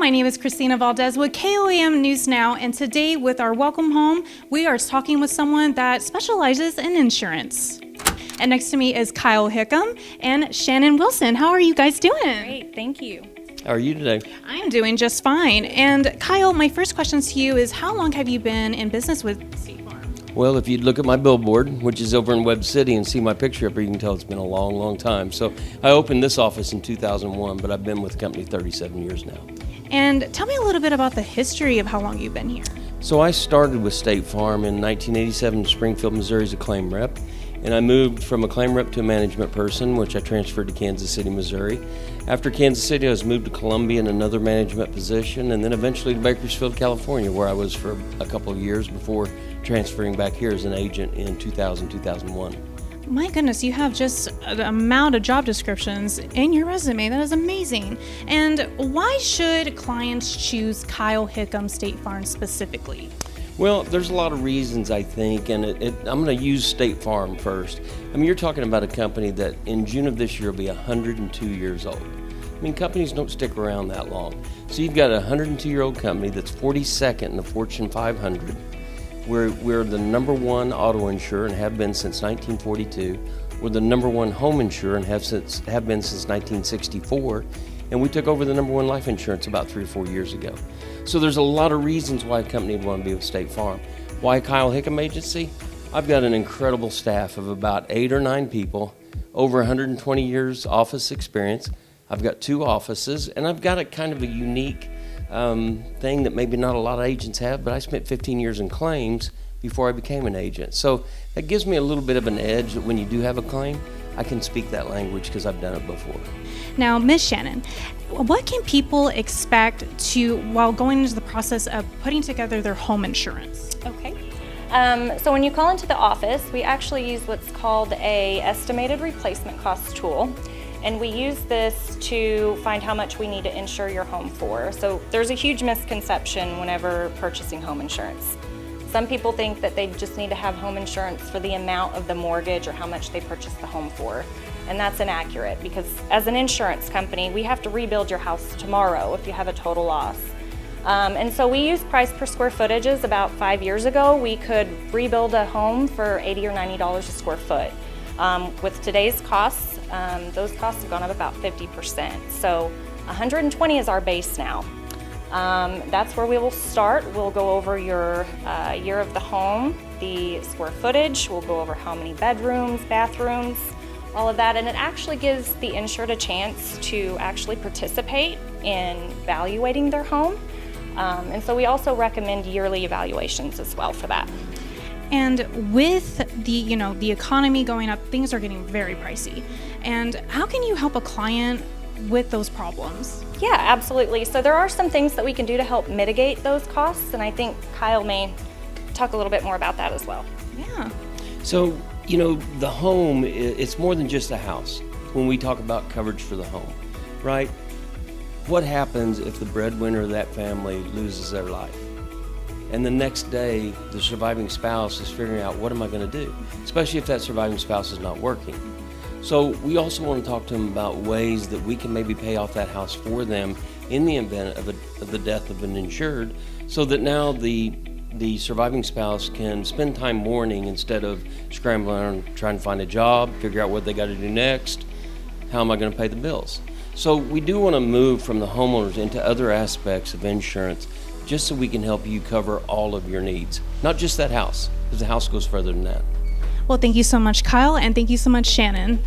My name is Christina Valdez with KOAM News Now, and today with our Welcome Home, we are talking with someone that specializes in insurance. And next to me is Kyle Hickam and Shannon Wilson. How are you guys doing? Great, thank you. How are you today? I'm doing just fine. And Kyle, my first question to you is, how long have you been in business with State Farm? Well, if you look at my billboard, which is over in Webb City, and see my picture up here, you can tell it's been a long, long time. So I opened this office in 2001, but I've been with the company 37 years now. And tell me a little bit about the history of how long you've been here. So I started with State Farm in 1987 in Springfield, Missouri as a claim rep. And I moved from a claim rep to a management person, which I transferred to Kansas City, Missouri. After Kansas City, I was moved to Columbia in another management position, and then eventually to Bakersfield, California, where I was for a couple of years before transferring back here as an agent in 2001. My goodness, you have just an amount of job descriptions in your resume. That is amazing. And why should clients choose Kyle Hickam State Farm specifically? Well, there's a lot of reasons, I think, and I'm going to use State Farm first. I mean, you're talking about a company that in June of this year will be 102 years old. I mean, companies don't stick around that long. So you've got a 102-year-old company that's 42nd in the Fortune 500. We're the number one auto insurer and have been since 1942. We're the number one home insurer and have been since 1964. And we took over the number one life insurance about 3 or 4 years ago. So there's a lot of reasons why a company would want to be with State Farm. Why Kyle Hickam Agency? I've got an incredible staff of about 8 or 9 people, over 120 years office experience. I've got 2 offices, and I've got a kind of a unique thing that maybe not a lot of agents have, but I spent 15 years in claims before I became an agent. So that gives me a little bit of an edge that when you do have a claim, I can speak that language because I've done it before. Now, Ms. Shannon, what can people expect while going into the process of putting together their home insurance? Okay. So when you call into the office, we actually use what's called a estimated replacement cost tool. And we use this to find how much we need to insure your home for. So there's a huge misconception whenever purchasing home insurance. Some people think that they just need to have home insurance for the amount of the mortgage or how much they purchased the home for. And that's inaccurate because as an insurance company, we have to rebuild your house tomorrow if you have a total loss. And so we use price per square footages. About 5 years ago, we could rebuild a home for $80 or $90 a square foot. With today's costs, those costs have gone up about 50%. So 120 is our base now. That's where we will start. We'll go over your year of the home, the square footage, we'll go over how many bedrooms, bathrooms, all of that, and it actually gives the insured a chance to actually participate in evaluating their home. And so we also recommend yearly evaluations as well for that. And with the economy going up, things are getting very pricey. And how can you help a client with those problems? Yeah, absolutely. So there are some things that we can do to help mitigate those costs, and I think Kyle may talk a little bit more about that as well. Yeah. So, the home, it's more than just a house when we talk about coverage for the home, right? What happens if the breadwinner of that family loses their life? And the next day, the surviving spouse is figuring out, what am I going to do? Especially if that surviving spouse is not working. So we also want to talk to them about ways that we can maybe pay off that house for them in the event of the death of an insured, so that now the surviving spouse can spend time mourning instead of scrambling around trying to find a job, figure out what they got to do next, how am I going to pay the bills? So we do want to move from the homeowners into other aspects of insurance just so we can help you cover all of your needs, not just that house, because the house goes further than that. Well, thank you so much, Kyle, and thank you so much, Shannon.